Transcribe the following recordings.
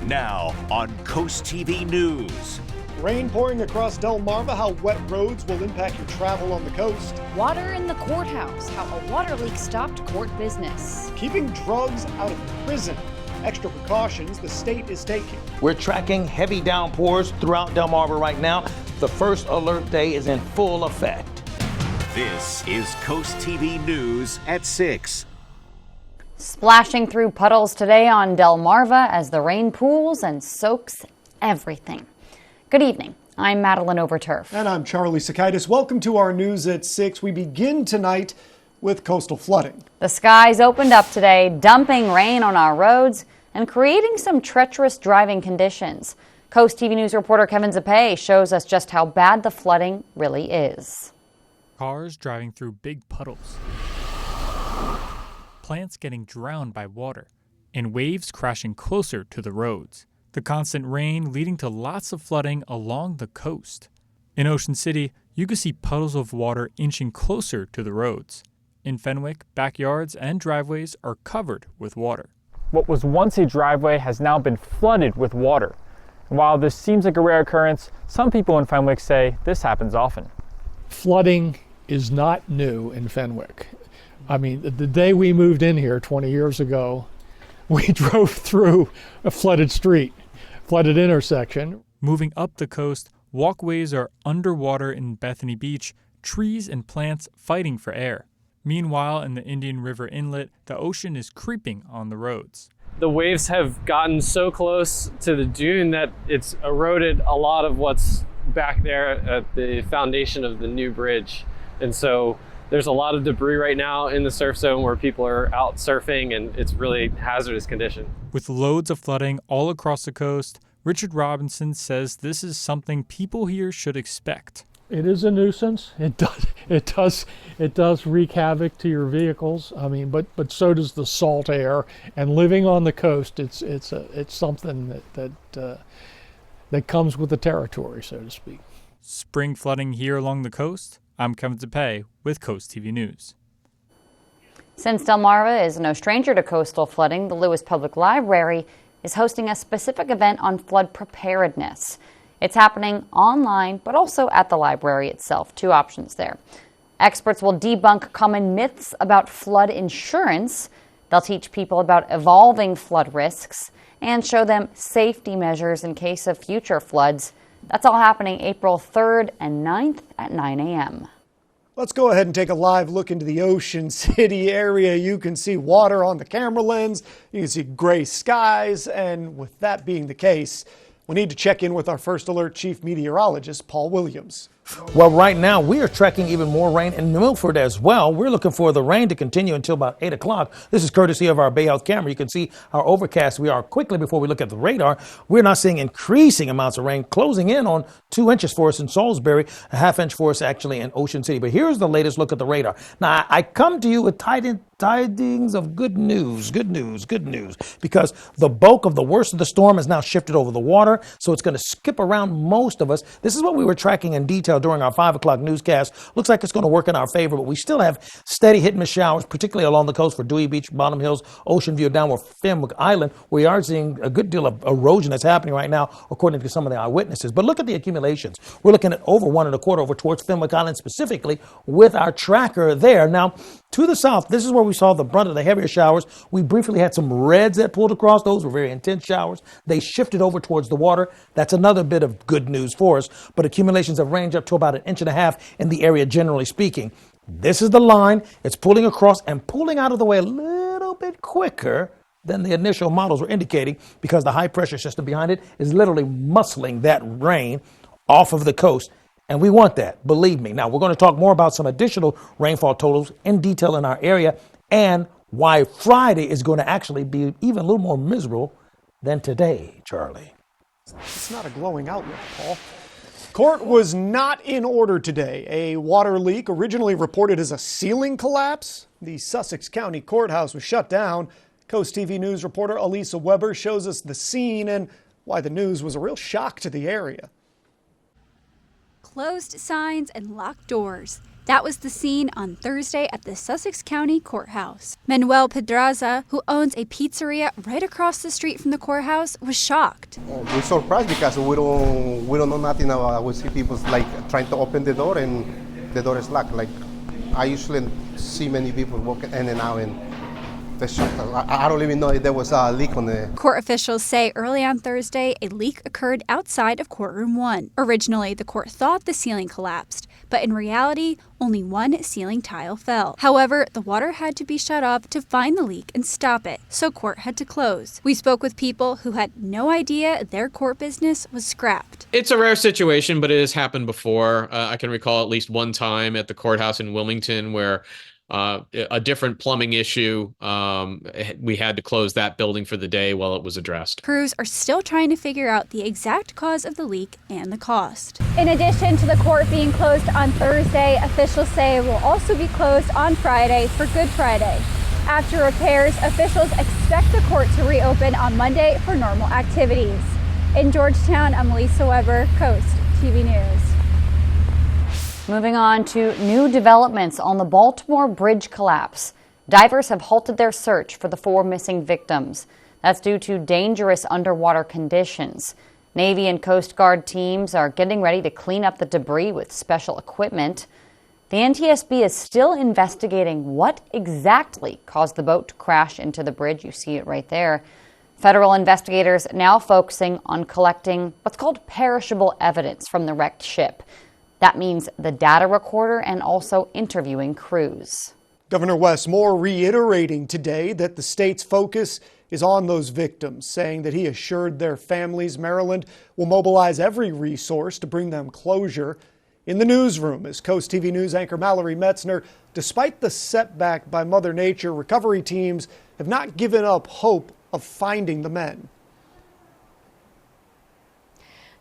Now on Coast TV News. Rain pouring across Delmarva, how wet roads will impact your travel on the coast. Water in the courthouse, how a water leak stopped court business. Keeping drugs out of prison. Extra precautions the state is taking. We're tracking heavy downpours throughout Delmarva right now. The first alert day is in full effect. This is Coast TV News at 6. Splashing through puddles today on Delmarva as the rain pools and soaks everything. Good evening. I'm Madeline Overturf. And I'm Charlie Sakaitis. Welcome to our News at 6. We begin tonight with coastal flooding. The skies opened up today, dumping rain on our roads and creating some treacherous driving conditions. Coast TV News reporter Kevin Zapay shows us just how bad the flooding really is. Cars driving through big puddles. Plants getting drowned by water, and waves crashing closer to the roads. The constant rain leading to lots of flooding along the coast. In Ocean City, you can see puddles of water inching closer to the roads. In Fenwick, backyards and driveways are covered with water. What was once a driveway has now been flooded with water. And while this seems like a rare occurrence, some people in Fenwick say this happens often. Flooding is not new in Fenwick. I mean, the day we moved in here 20 years ago, we drove through a flooded street, flooded intersection. Moving up the coast, walkways are underwater in Bethany Beach, trees and plants fighting for air. Meanwhile, in the Indian River Inlet, the ocean is creeping on the roads. The waves have gotten so close to the dune that it's eroded a lot of what's back there at the foundation of the new bridge. And so there's a lot of debris right now in the surf zone where people are out surfing, and it's really hazardous condition. With loads of flooding all across the coast, Richard Robinson says this is something people here should expect. It is a nuisance. It does wreak havoc to your vehicles. I mean, but so does the salt air. And living on the coast, it's something that comes with the territory, so to speak. Spring flooding here along the coast. I'm Kevin Zapay with Coast TV News. Since Delmarva is no stranger to coastal flooding, the Lewis Public Library is hosting a specific event on flood preparedness. It's happening online, but also at the library itself. Two options there. Experts will debunk common myths about flood insurance. They'll teach people about evolving flood risks and show them safety measures in case of future floods. That's all happening April 3rd and 9th at 9 a.m. Let's go ahead and take a live look into the Ocean City area. You can see water on the camera lens. You can see gray skies. And with that being the case, we need to check in with our First Alert Chief Meteorologist, Paul Williams. Well, right now we are tracking even more rain in Milford as well. We're looking for the rain to continue until about 8 o'clock. This is courtesy of our Bay Health camera. You can see how overcast we are. Quickly before we look at the radar, we're now seeing increasing amounts of rain closing in on 2 inches for us in Salisbury, a ½ inch for us actually in Ocean City. But here's the latest look at the radar. Now, I come to you with tidings of good news, because the bulk of the worst of the storm has now shifted over the water, so it's going to skip around most of us. This is what we were tracking in detail during our 5 o'clock newscast. Looks like it's going to work in our favor, but we still have steady hit-and-miss showers, particularly along the coast for Dewey Beach, Bottom Hills, Ocean View, downward Fenwick Island. We are seeing a good deal of erosion that's happening right now, according to some of the eyewitnesses. But look at the accumulations. We're looking at over 1 1/4 over towards Fenwick Island specifically with our tracker there. Now, to the south, this is where we saw the brunt of the heavier showers. We briefly had some reds that pulled across. Those were very intense showers. They shifted over towards the water. That's another bit of good news for us. But accumulations have ranged up to about 1.5 inches in the area, generally speaking. This is the line. It's pulling across and pulling out of the way a little bit quicker than the initial models were indicating, because the high pressure system behind it is literally muscling that rain off of the coast. And we want that, believe me. Now, we're going to talk more about some additional rainfall totals in detail in our area and why Friday is going to actually be even a little more miserable than today, Charlie. It's not a glowing outlook, Paul. Court was not in order today. A water leak, originally reported as a ceiling collapse. The Sussex County Courthouse was shut down. Coast TV News reporter Elisa Weber shows us the scene and why the news was a real shock to the area. Closed signs and locked doors. That was the scene on Thursday at the Sussex County Courthouse. Manuel Pedraza, who owns a pizzeria right across the street from the courthouse, was shocked. We're surprised because we don't know nothing about. We see people like trying to open the door and the door is locked. Like I usually see many people walking in and out, and they're shocked. I don't even know if there was a leak on the. Court officials say early on Thursday a leak occurred outside of courtroom 1. Originally, the court thought the ceiling collapsed, but in reality, only one ceiling tile fell. However, the water had to be shut off to find the leak and stop it, so court had to close. We spoke with people who had no idea their court business was scrapped. It's a rare situation, but it has happened before. I can recall at least one time at the courthouse in Wilmington where a different plumbing issue, we had to close that building for the day while it was addressed. Crews are still trying to figure out the exact cause of the leak and the cost. In addition to the court being closed on Thursday, officials say it will also be closed on Friday for Good Friday. After repairs, officials expect the court to reopen on Monday for normal activities. In Georgetown, I'm Lisa Weber, Coast TV News. Moving on to new developments on the Baltimore bridge collapse. Divers have halted their search for the 4 missing victims. That's due to dangerous underwater conditions. Navy and Coast Guard teams are getting ready to clean up the debris with special equipment. The NTSB is still investigating what exactly caused the boat to crash into the bridge. You see it right there. Federal investigators now focusing on collecting what's called perishable evidence from the wrecked ship. That means the data recorder and also interviewing crews. Governor Wes Moore reiterating today that the state's focus is on those victims, saying that he assured their families Maryland will mobilize every resource to bring them closure. In the newsroom is Coast TV News anchor Mallory Metzner. Despite the setback by Mother Nature, recovery teams have not given up hope of finding the men.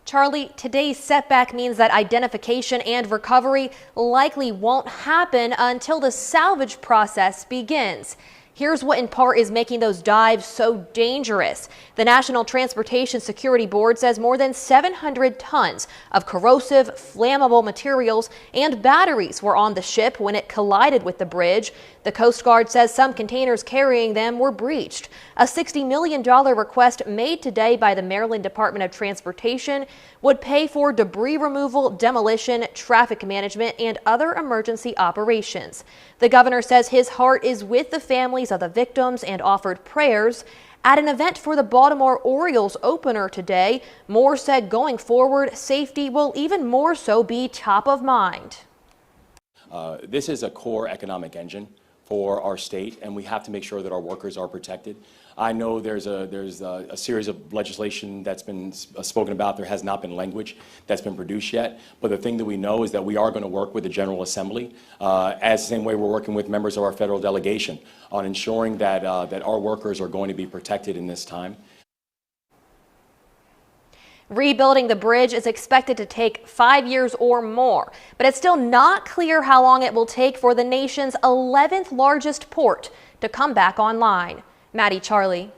Charlie, today's setback means that identification and recovery likely won't happen until the salvage process begins. Here's what in part is making those dives so dangerous. The National Transportation Security Board says more than 700 tons of corrosive, flammable materials and batteries were on the ship when it collided with the bridge. The Coast Guard says some containers carrying them were breached. A $60 million request made today by the Maryland Department of Transportation would pay for debris removal, demolition, traffic management, and other emergency operations. The governor says his heart is with the families of the victims and offered prayers. At an event for the Baltimore Orioles opener today, Moore said going forward, safety will even more so be top of mind. This is a core economic engine for our state, and we have to make sure that our workers are protected. I know there's a series of legislation that's been spoken about. There has not been language that's been produced yet. But the thing that we know is that we are going to work with the General Assembly, as the same way we're working with members of our federal delegation on ensuring that that our workers are going to be protected in this time. Rebuilding the bridge is expected to take 5 years or more, but it's still not clear how long it will take for the nation's 11th largest port to come back online. Maddie, Charlie.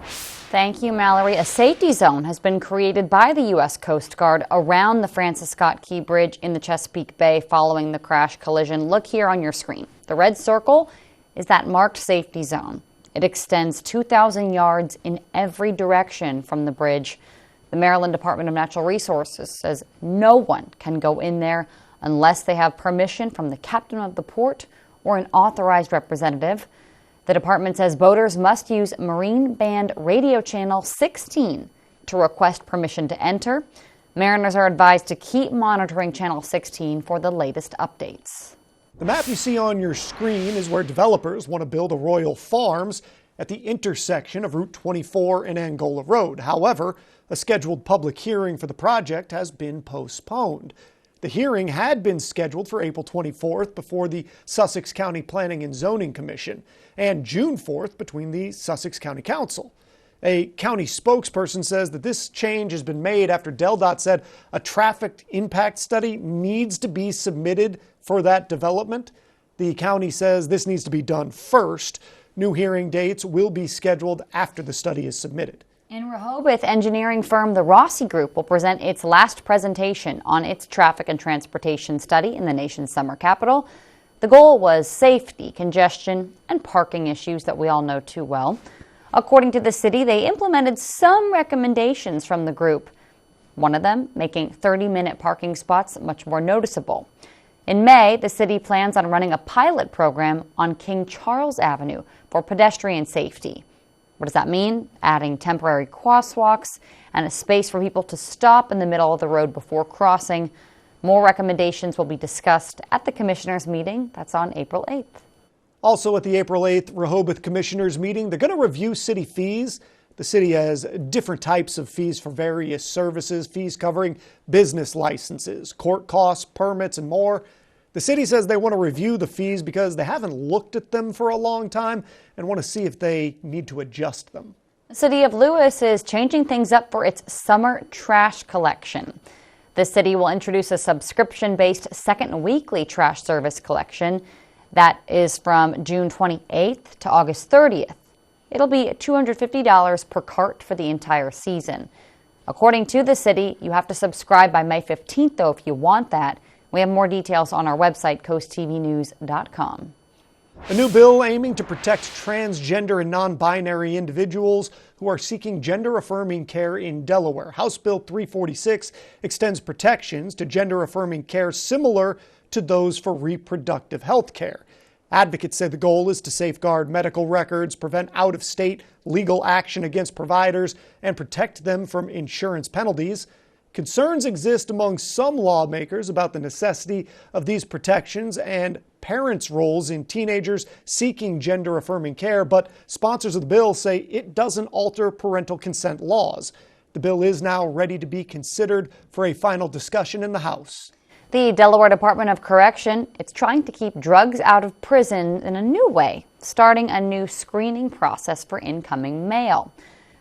Thank you, Mallory. A safety zone has been created by the U.S. Coast Guard around the Francis Scott Key Bridge in the Chesapeake Bay following the crash collision. Look here on your screen. The red circle is that marked safety zone. It extends 2,000 yards in every direction from the bridge. The Maryland Department of Natural Resources says no one can go in there unless they have permission from the captain of the port or an authorized representative. The department says boaters must use Marine Band Radio Channel 16 to request permission to enter. Mariners are advised to keep monitoring Channel 16 for the latest updates. The map you see on your screen is where developers want to build a Royal Farms at the intersection of Route 24 and Angola Road. However, a scheduled public hearing for the project has been postponed. The hearing had been scheduled for April 24th before the Sussex County Planning and Zoning Commission and June 4th between the Sussex County Council. A county spokesperson says that this change has been made after DelDOT said a traffic impact study needs to be submitted for that development. The county says this needs to be done first. New hearing dates will be scheduled after the study is submitted. In Rehoboth, engineering firm the Rossi Group will present its last presentation on its traffic and transportation study in the nation's summer capital. The goal was safety, congestion, and parking issues that we all know too well. According to the city, they implemented some recommendations from the group. One of them, making 30-minute parking spots much more noticeable. In May, the city plans on running a pilot program on King Charles Avenue for pedestrian safety. What does that mean? Adding temporary crosswalks and a space for people to stop in the middle of the road before crossing. More recommendations will be discussed at the commissioners' meeting. That's on April 8th. Also at the April 8th Rehoboth Commissioners meeting, they're going to review city fees. The city has different types of fees for various services, fees covering business licenses, court costs, permits, and more. The city says they want to review the fees because they haven't looked at them for a long time and want to see if they need to adjust them. The city of Lewis is changing things up for its summer trash collection. The city will introduce a subscription-based second weekly trash service collection that is from June 28th to August 30th. It'll be $250 per cart for the entire season. According to the city, you have to subscribe by May 15th, though, if you want that. We have more details on our website, coasttvnews.com. A new bill aiming to protect transgender and non-binary individuals who are seeking gender-affirming care in Delaware. House Bill 346 extends protections to gender-affirming care similar to those for reproductive health care. Advocates say the goal is to safeguard medical records, prevent out-of-state legal action against providers, and protect them from insurance penalties. Concerns exist among some lawmakers about the necessity of these protections and parents' roles in teenagers seeking gender-affirming care, but sponsors of the bill say it doesn't alter parental consent laws. The bill is now ready to be considered for a final discussion in the House. The Delaware Department of Correction, it's trying to keep drugs out of prison in a new way, starting a new screening process for incoming mail.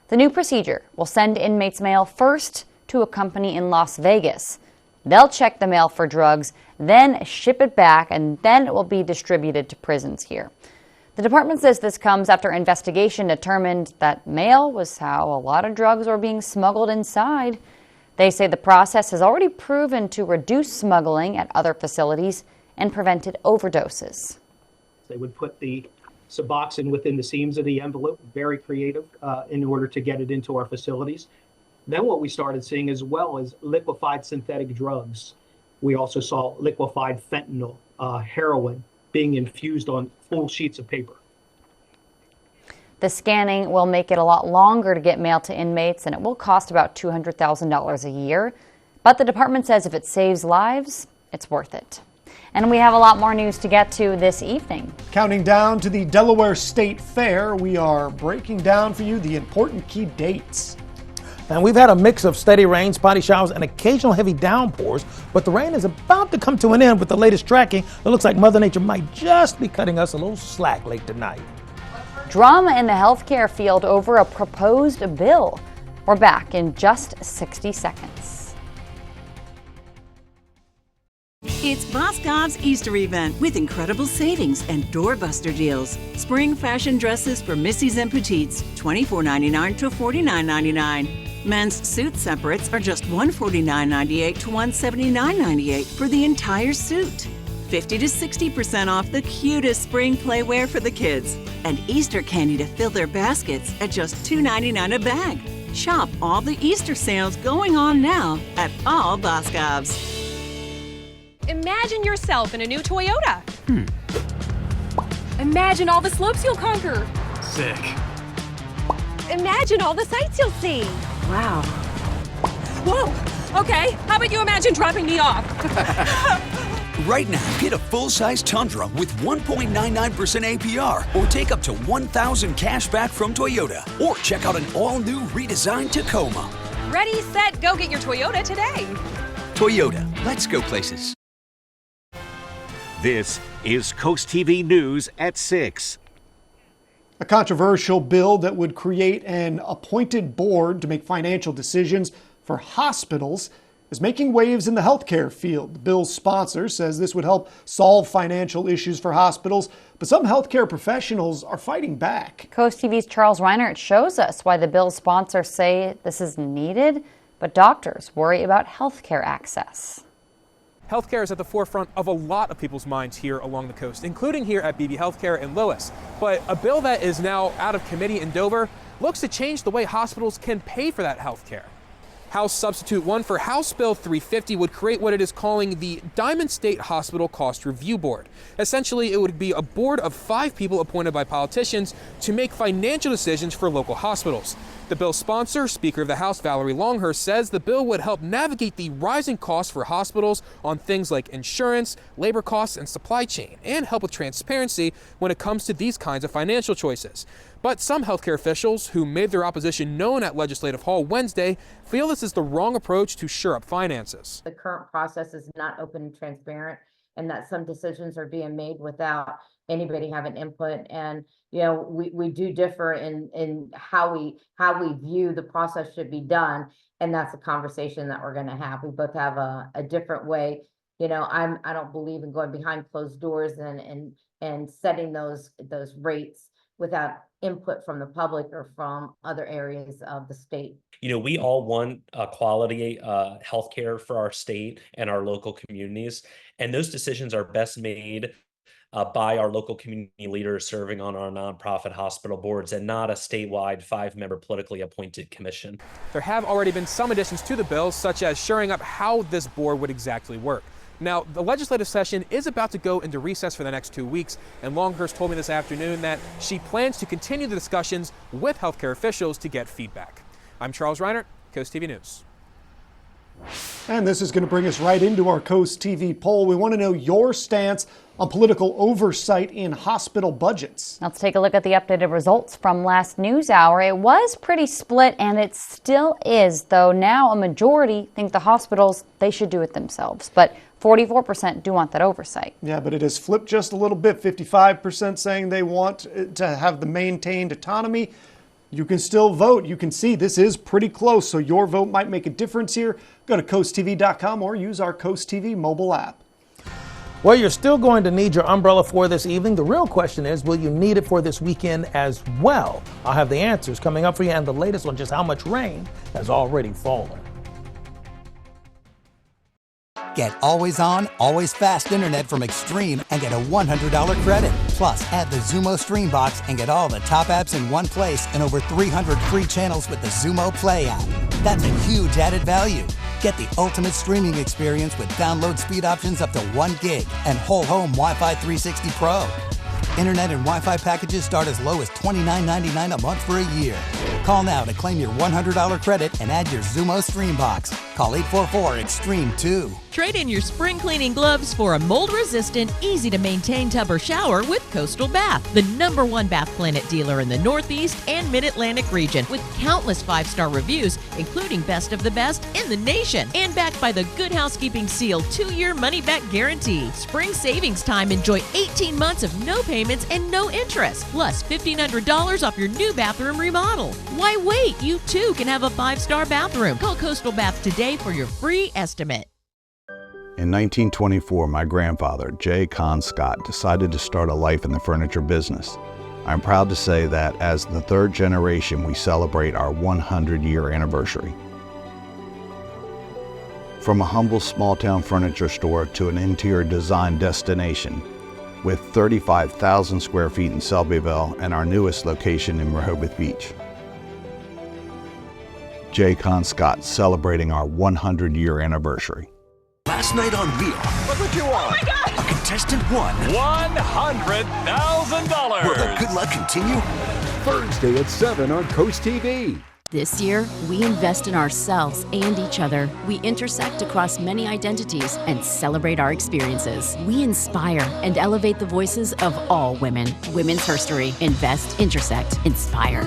The new procedure will send inmates' mail first to a company in Las Vegas. They'll check the mail for drugs, then ship it back, and then it will be distributed to prisons here. The department says this comes after investigation determined that mail was how a lot of drugs were being smuggled inside. They say the process has already proven to reduce smuggling at other facilities and prevented overdoses. They would put the Suboxone within the seams of the envelope, very creative, in order to get it into our facilities. Then what we started seeing as well is liquefied synthetic drugs. We also saw liquefied fentanyl, heroin being infused on full sheets of paper. The scanning will make it a lot longer to get mail to inmates, and it will cost about $200,000 a year. But the department says if it saves lives, it's worth it. And we have a lot more news to get to this evening. Counting down to the Delaware State Fair, we are breaking down for you the important key dates. And we've had a mix of steady rain, spotty showers, and occasional heavy downpours, but the rain is about to come to an end with the latest tracking. It looks like Mother Nature might just be cutting us a little slack late tonight. Drama in the healthcare field over a proposed bill. We're back in just 60 seconds. It's Boscov's Easter event with incredible savings and doorbuster deals. Spring fashion dresses for Missies and Petites, $24.99 to $49.99. Men's suit separates are just $149.98 to $179.98 for the entire suit. 50 to 60% off the cutest spring playwear for the kids. And Easter candy to fill their baskets at just $2.99 a bag. Shop all the Easter sales going on now at all Boscovs. Imagine yourself in a new Toyota. Imagine all the slopes you'll conquer. Sick. Imagine all the sights you'll see. Wow. Whoa! Okay, how about you imagine dropping me off? Right now, get a full-size Tundra with 1.99% APR or take up to $1,000 cash back from Toyota. Or check out an all-new redesigned Tacoma. Ready, set, go get your Toyota today. Toyota, let's go places. This is Coast TV News at 6. A controversial bill that would create an appointed board to make financial decisions for hospitals is making waves in the healthcare field. The bill's sponsor says this would help solve financial issues for hospitals, but some healthcare professionals are fighting back. Coast TV's Charles Reinert shows us why the bill's sponsors say this is needed, but doctors worry about healthcare access. Healthcare is at the forefront of a lot of people's minds here along the coast, including here at BB Healthcare in Lewis. But a bill that is now out of committee in Dover looks to change the way hospitals can pay for that healthcare. House Substitute 1 for House Bill 350 would create what it is calling the Diamond State Hospital Cost Review Board. Essentially, it would be a board of 5 people appointed by politicians to make financial decisions for local hospitals. The bill's sponsor, Speaker of the House Valerie Longhurst, says the bill would help navigate the rising costs for hospitals on things like insurance, labor costs, and supply chain, and help with transparency when it comes to these kinds of financial choices. But some healthcare officials who made their opposition known at Legislative Hall Wednesday feel this is the wrong approach to shore up finances. The current process is not open and transparent, and that some decisions are being made without anybody having input. And you know, we do differ in how we view the process should be done, and that's a conversation that we're going to have. We both have a different way. You know, I don't believe in going behind closed doors and setting those rates without input from the public or from other areas of the state. You know, we all want quality healthcare for our state and our local communities, and those decisions are best made by our local community leaders serving on our nonprofit hospital boards, and not a statewide 5-member politically appointed commission. There have already been some additions to the bill, such as shoring up how this board would exactly work. Now, the legislative session is about to go into recess for the next 2 weeks, and Longhurst told me this afternoon that she plans to continue the discussions with healthcare officials to get feedback. I'm Charles Reinert, Coast TV News. And this is going to bring us right into our Coast TV poll. We want to know your stance on political oversight in hospital budgets. Let's take a look at the updated results from last news hour. It was pretty split, and it still is, though now a majority think the hospitals, they should do it themselves. But 44% do want that oversight. Yeah, but it has flipped just a little bit. 55% saying they want to have the maintained autonomy. You can still vote. You can see this is pretty close, so your vote might make a difference here. Go to coasttv.com or use our Coast TV mobile app. Well, you're still going to need your umbrella for this evening. The real question is, will you need it for this weekend as well? I'll have the answers coming up for you, and the latest on just how much rain has already fallen. Get always on, always fast internet from Extreme and get a $100 credit. Plus, add the Xumo Stream Box and get all the top apps in one place and over 300 free channels with the Xumo Play app. That's a huge added value. Get the ultimate streaming experience with download speed options up to 1 gig and whole home Wi-Fi 360 Pro. Internet and Wi-Fi packages start as low as $29.99 a month for a year. Call now to claim your $100 credit and add your Xumo Stream Box. Call 844-EXTREME-2. Trade in your spring cleaning gloves for a mold-resistant, easy-to-maintain tub or shower with Coastal Bath, the #1 Bath Planet dealer in the Northeast and Mid-Atlantic region, with countless 5-star reviews, including best of the best in the nation, and backed by the Good Housekeeping Seal 2-year money-back guarantee. Spring savings time, enjoy 18 months of no payments and no interest, plus $1,500 off your new bathroom remodel. Why wait? You too can have a 5-star bathroom. Call Coastal Bath today for your free estimate. In 1924, my grandfather, J. Con Scott, decided to start a life in the furniture business. I'm proud to say that as the 3rd generation, we celebrate our 100-year anniversary. From a humble small-town furniture store to an interior design destination, with 35,000 square feet in Selbyville and our newest location in Rehoboth Beach. J. Con Scott, celebrating our 100-year anniversary. Last night on Wheel, Look what you won. Oh my God! a contestant won $100,000. Will the good luck continue? Thursday at 7 on Coast TV. This year, we invest in ourselves and each other. We intersect across many identities and celebrate our experiences. We inspire and elevate the voices of all women. Women's Herstory. Invest, intersect, inspire.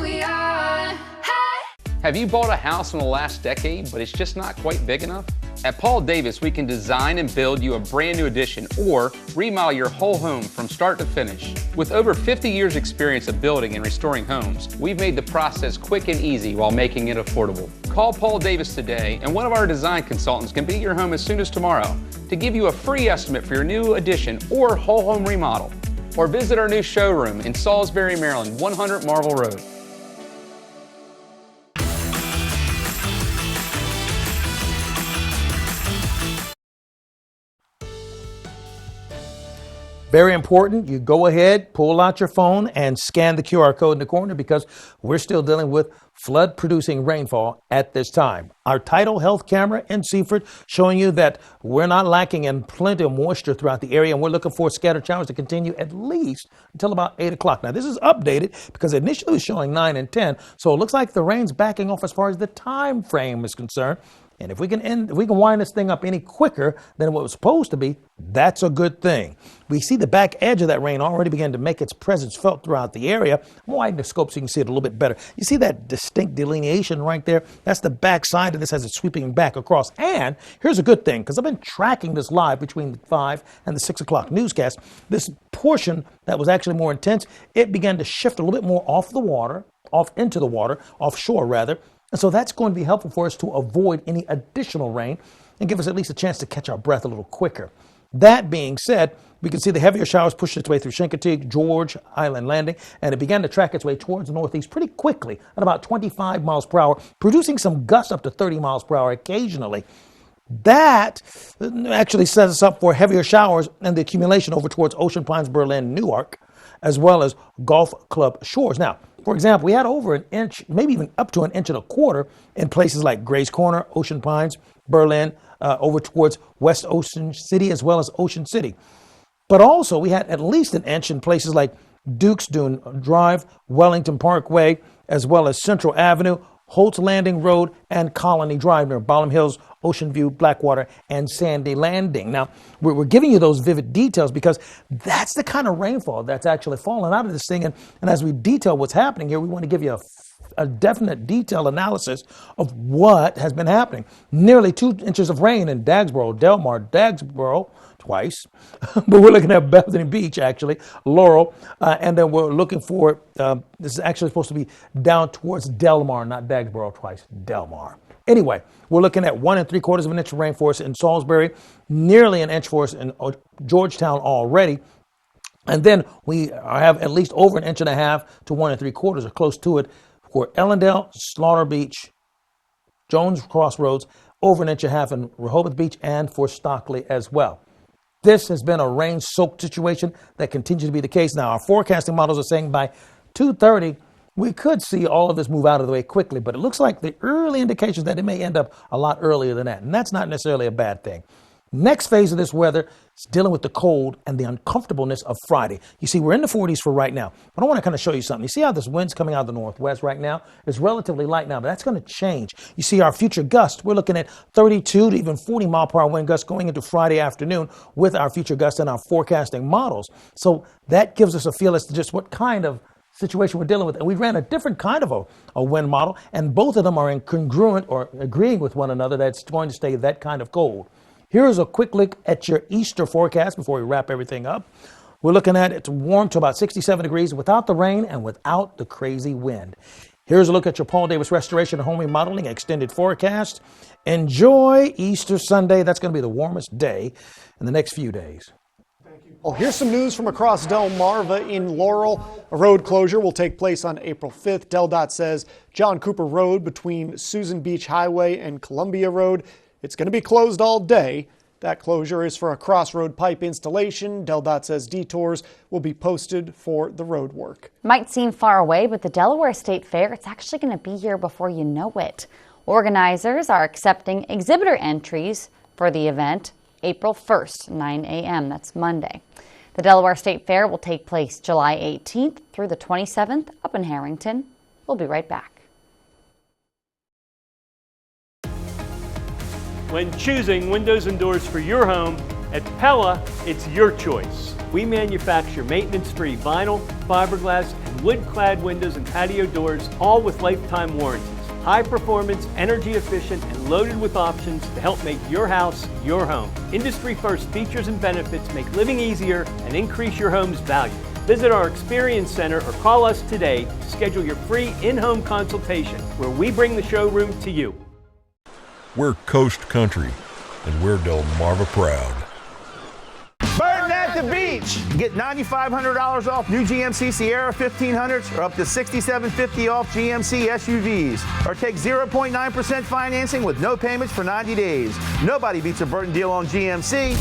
Have you bought a house in the last decade, but it's just not quite big enough? At Paul Davis, we can design and build you a brand new addition or remodel your whole home from start to finish. With over 50 years experience of building and restoring homes, we've made the process quick and easy while making it affordable. Call Paul Davis today and one of our design consultants can be at your home as soon as tomorrow to give you a free estimate for your new addition or whole home remodel. Or visit our new showroom in Salisbury, Maryland, 100 Marvel Road. Very important, you go ahead, pull out your phone and scan the QR code in the corner because we're still dealing with flood-producing rainfall at this time. Our tidal health camera in Seaford showing you that we're not lacking in plenty of moisture throughout the area, and we're looking for scattered showers to continue at least until about 8 o'clock. Now, this is updated because initially it was showing 9 and 10, so it looks like the rain's backing off as far as the time frame is concerned. And if we can wind this thing up any quicker than what it was supposed to be, that's a good thing. We see the back edge of that rain already begin to make its presence felt throughout the area. Widen the scope so you can see it a little bit better. You see that distinct delineation right there? That's the back side of this as it's sweeping back across. And here's a good thing, because I've been tracking this live between the 5 and the 6 o'clock newscast. This portion that was actually more intense, it began to shift a little bit more off into the water, offshore rather. And so that's going to be helpful for us to avoid any additional rain and give us at least a chance to catch our breath a little quicker. That being said, we can see the heavier showers push its way through Chincoteague, George Island Landing, and it began to track its way towards the northeast pretty quickly at about 25 miles per hour, producing some gusts up to 30 miles per hour occasionally. That actually sets us up for heavier showers and the accumulation over towards Ocean Pines, Berlin, Newark, as well as Golf Club shores. Now, for example, we had over an inch, maybe even up to an inch and a quarter in places like Gray's Corner, Ocean Pines, Berlin, over towards West Ocean City, as well as Ocean City. But also we had at least an inch in places like Dukes Dune Drive, Wellington Parkway, as well as Central Avenue, Holt's Landing Road, and Colony Drive near Balham Hills, Ocean View, Blackwater, and Sandy Landing. Now, we're giving you those vivid details because that's the kind of rainfall that's actually falling out of this thing. And as we detail what's happening here, we want to give you a definite detailed analysis of what has been happening. Nearly 2 inches of rain in Dagsboro, twice, but we're looking at Bethany Beach, actually, Laurel, and then we're looking for, this is actually supposed to be down towards Delmar, not Dagsboro twice, Delmar. Anyway, we're looking at 1 3/4 of an inch of rain for us in Salisbury, nearly an inch for us in Georgetown already. And then we have at least over 1.5 inches to 1 3/4 or close to it for Ellendale, Slaughter Beach, Jones Crossroads, over 1.5 inches in Rehoboth Beach, and for Stockley as well. This has been a rain-soaked situation that continues to be the case. Now, our forecasting models are saying by 2:30, we could see all of this move out of the way quickly, but it looks like the early indications that it may end up a lot earlier than that, and that's not necessarily a bad thing. Next phase of this weather is dealing with the cold and the uncomfortableness of Friday. You see, we're in the 40s for right now, but I want to kind of show you something. You see how this wind's coming out of the northwest right now? It's relatively light now, but that's going to change. You see our future gusts, we're looking at 32 to even 40 mile per hour wind gusts going into Friday afternoon with our future gusts and our forecasting models. So that gives us a feel as to just what kind of situation we're dealing with. And we ran a different kind of a wind model, and both of them are incongruent or agreeing with one another that it's going to stay that kind of cold. Here's a quick look at your Easter forecast before we wrap everything up. We're looking at it's warm to about 67 degrees without the rain and without the crazy wind. Here's a look at your Paul Davis Restoration and Home Remodeling extended forecast. Enjoy Easter Sunday. That's going to be the warmest day in the next few days. Well, here's some news from across Delmarva in Laurel. A road closure will take place on April 5th. DelDOT says John Cooper Road between Susan Beach Highway and Columbia Road, it's going to be closed all day. That closure is for a crossroad pipe installation. DelDOT says detours will be posted for the road work. Might seem far away, but the Delaware State Fair, it's actually going to be here before you know it. Organizers are accepting exhibitor entries for the event April 1st, 9 a.m. That's Monday. The Delaware State Fair will take place July 18th through the 27th up in Harrington. We'll be right back. When choosing windows and doors for your home, at Pella, it's your choice. We manufacture maintenance-free vinyl, fiberglass, and wood-clad windows and patio doors, all with lifetime warranties. High performance, energy efficient, and loaded with options to help make your house your home. Industry first features and benefits make living easier and increase your home's value. Visit our Experience Center or call us today to schedule your free in-home consultation where we bring the showroom to you. We're Coast Country, and we're Delmarva proud. Burton at the Beach. Get $9,500 off new GMC Sierra 1500s or up to $6,750 off GMC SUVs. Or take 0.9% financing with no payments for 90 days. Nobody beats a Burton deal on GMC.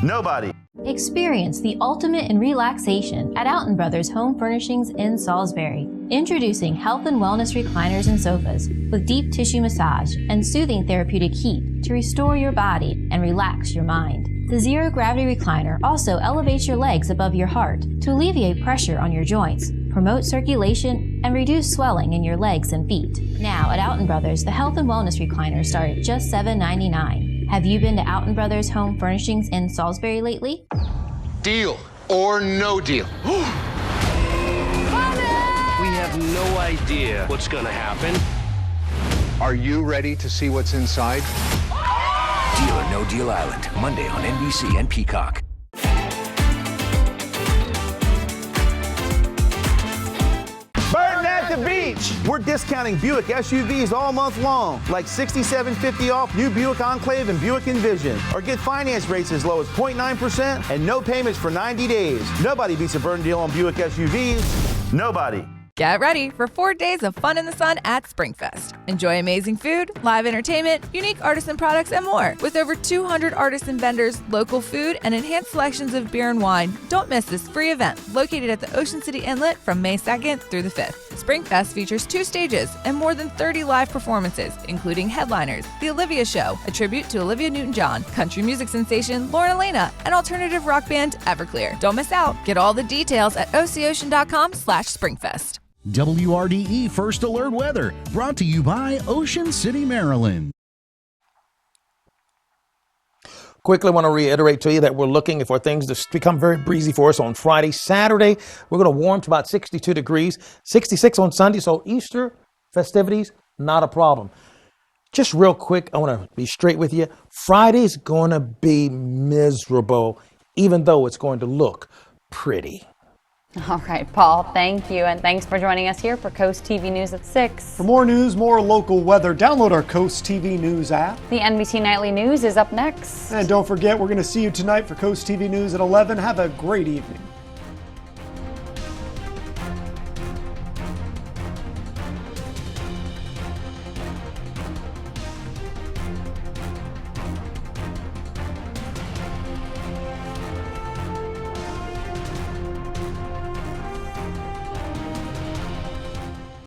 Nobody. Experience the ultimate in relaxation at Alton Brothers Home Furnishings in Salisbury. Introducing health and wellness recliners and sofas with deep tissue massage and soothing therapeutic heat to restore your body and relax your mind. The Zero Gravity Recliner also elevates your legs above your heart to alleviate pressure on your joints, promote circulation, and reduce swelling in your legs and feet. Now at Alton Brothers, the health and wellness recliners start at just $7.99. Have you been to Alton Brothers Home Furnishings in Salisbury lately? Deal or no deal. We have no idea what's going to happen. Are you ready to see what's inside? Deal or No Deal Island, Monday on NBC and Peacock. Burton at the Beach. We're discounting Buick SUVs all month long, like $6,750 off new Buick Enclave and Buick Envision. Or get finance rates as low as 0.9% and no payments for 90 days. Nobody beats a Burton deal on Buick SUVs. Nobody. Get ready for 4 days of fun in the sun at SpringFest. Enjoy amazing food, live entertainment, unique artisan products, and more. With over 200 artisan vendors, local food, and enhanced selections of beer and wine, don't miss this free event located at the Ocean City Inlet from May 2nd through the 5th. SpringFest features 2 stages and more than 30 live performances, including headliners, The Olivia Show, a tribute to Olivia Newton-John, country music sensation Lauren Elena, and alternative rock band Everclear. Don't miss out. Get all the details at ococean.com/SpringFest. WRDE First Alert Weather, brought to you by Ocean City, Maryland. Quickly want to reiterate to you that we're looking for things to become very breezy for us on Friday. Saturday, we're going to warm to about 62 degrees, 66 on Sunday. So Easter festivities, not a problem. Just real quick, I want to be straight with you. Friday's going to be miserable, even though it's going to look pretty. All right, Paul, thank you. And thanks for joining us here for Coast TV News at 6. For more news, more local weather, download our Coast TV News app. The NBC Nightly News is up next. And don't forget, we're going to see you tonight for Coast TV News at 11. Have a great evening.